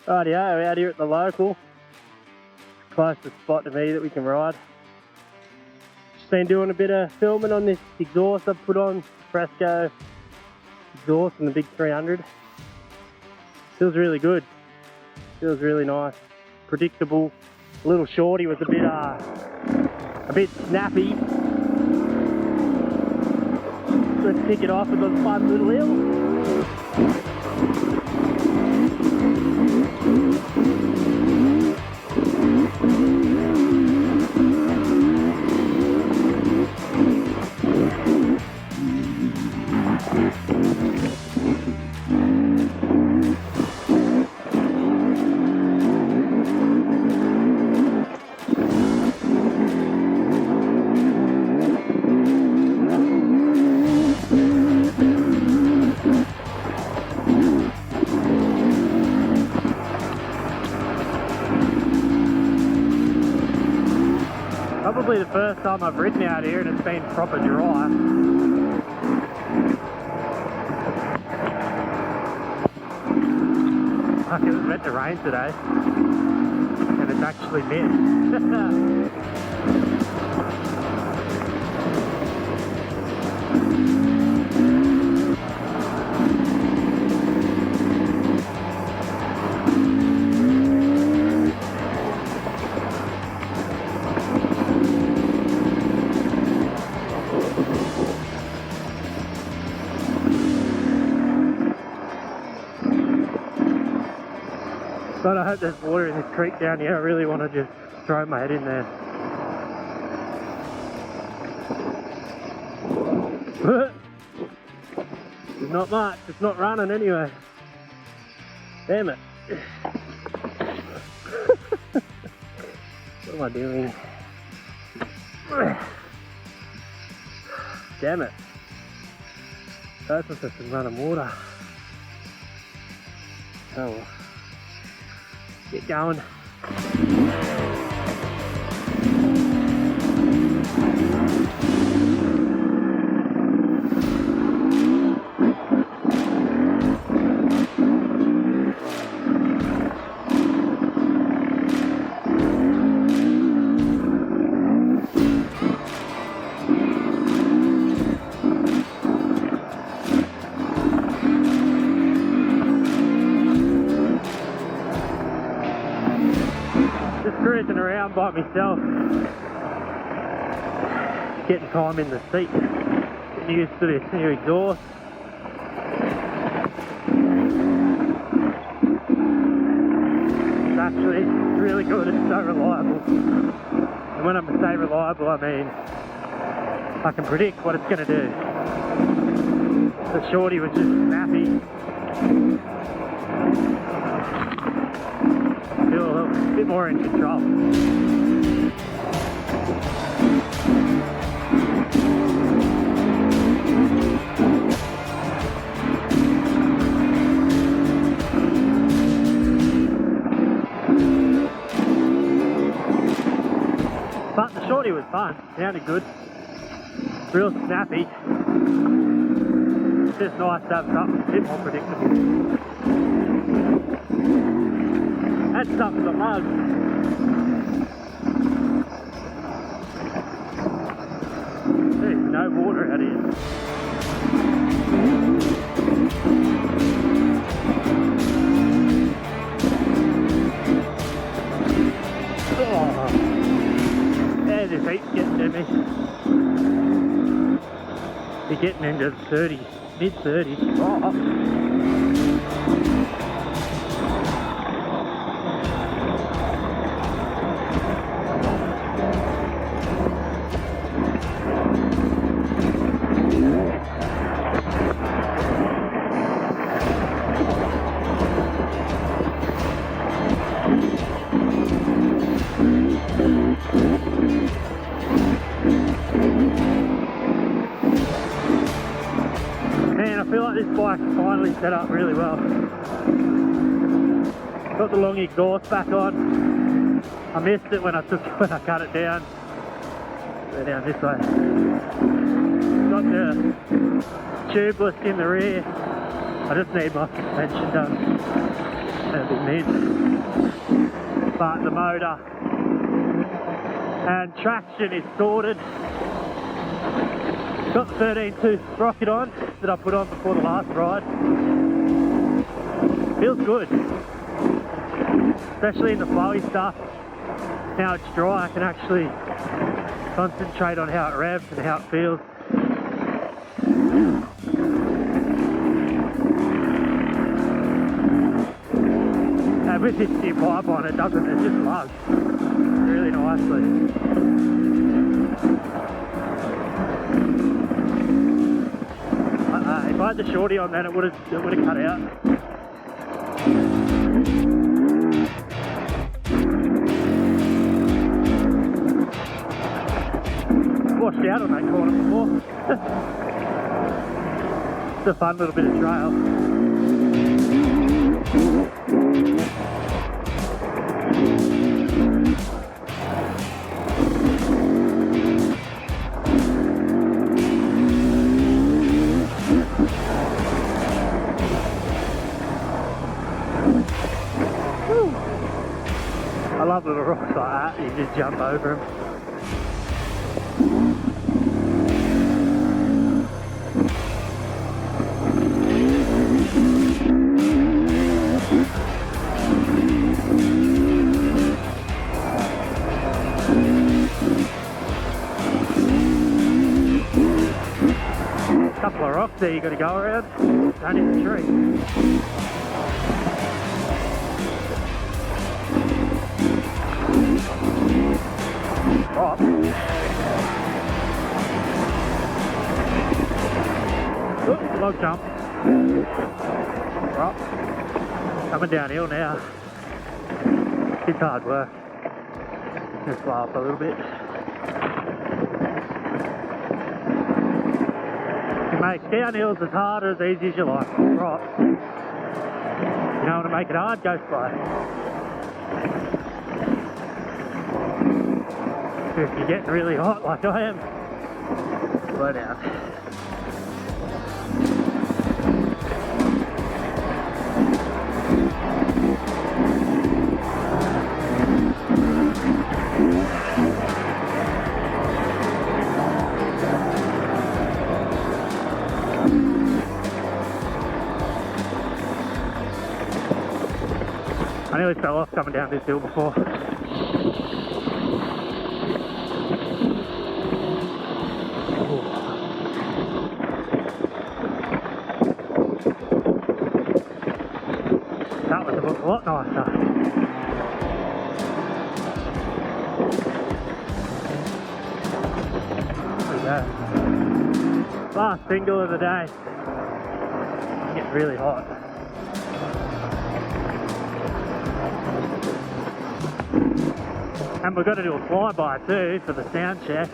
Rightio, we're out here at the local. Closest spot to me that we can ride. Just been doing a bit of filming on this exhaust I've put on, Fresco exhaust from the big 300. Feels really good. Feels really nice. Predictable. The little shorty was a bit snappy. Let's kick it off with a fun little hill. Probably the first time I've ridden out here and it's been proper dry. Like it was meant to rain today and it's actually missed. But I hope there's water in this creek down here. I really want to just throw my head in there. There's not much. It's not running anyway. Damn it. What am I doing? Damn it. That's just some running water. Oh well. Get going. Cruising around by myself, getting time in the seat, getting used to this new exhaust. It's actually really good, it's so reliable. And when I say reliable, I mean I can predict what it's going to do. The shorty was just snappy. Feel a bit more in control. But the shorty was fun, sounded good, real snappy. It's just nice to have something a bit more predictable. That stuff is a mug. There's no water out here. Oh. Yeah, this heat's getting to me. You're getting into the 30s, mid-30s. Oh. Man, I feel like this bike's finally set up really well. Got the long exhaust back on. I missed it when I cut it down. Go down this way. Got the tubeless in the rear. I just need my suspension done. a bit mid. But the motor and traction is sorted. Got the 13-tooth sprocket on that I put on before the last ride. Feels good, especially in the flowy stuff. Now it's dry, I can actually concentrate on how it revs and how it feels. And with this new pipe on, it just lugs really nicely. If I had the shorty on, then it would have cut out. Washed out on that corner before. It's a fun little bit of trail. I love little rocks like that, you just jump over them. Couple of rocks there you got to go around. Don't hit the tree. Drop. Oops, log jump. Drop. Coming downhill now. It's hard work. Just slow up a little bit. You make downhills as hard or as easy as you like. Right. You don't want to make it hard, go slow. If you're getting really hot like I am, slow down. I nearly fell off coming down this hill before. That was a lot nicer. There we go. Last single of the day. It gets really hot. And we've got to do a flyby too for the sound check.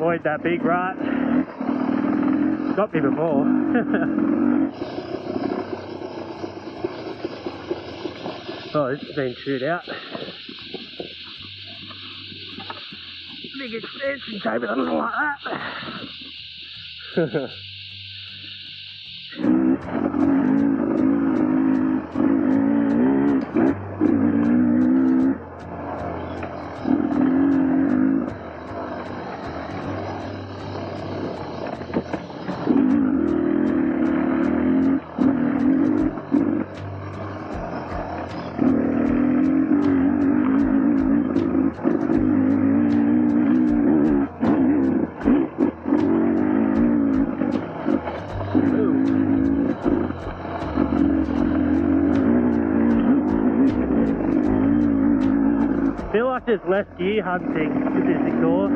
Avoid that big rut. Got me before. Oh, this has been chewed out. Big extension tape, I don't like that. I feel like there's less gear hunting with this exhaust.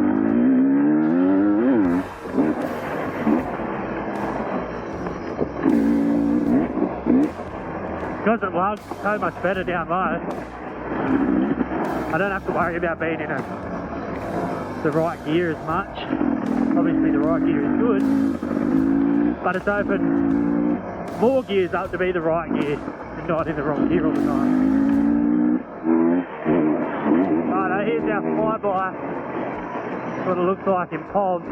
Because it lugs so much better down low, I don't have to worry about being in the right gear as much. Obviously the right gear is good, but it's opened more gears up to be the right gear and not in the wrong gear all the time. Right, here's our flyby. That's what it looks like in POV.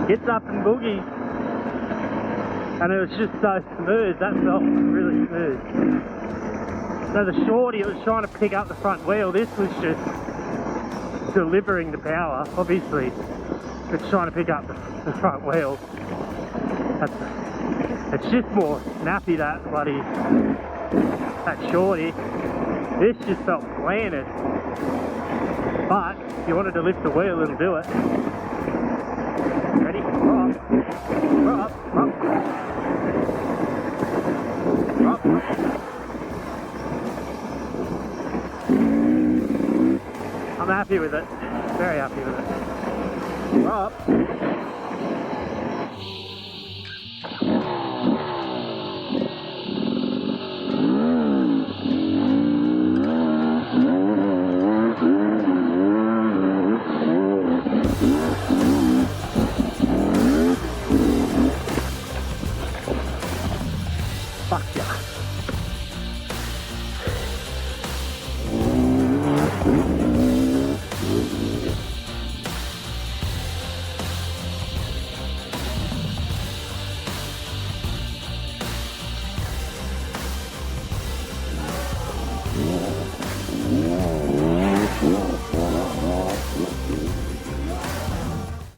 Gets up and boogies. And it was just so smooth, that felt really smooth. So the shorty, it was trying to pick up the front wheel. This was just delivering the power, obviously. It's trying to pick up the front wheel. It's just more snappy, that shorty. This just felt planted. But if you wanted to lift the wheel, it'll do it. Ready? Up. Up. Up. Up. I'm happy with it. Very happy with it. Up.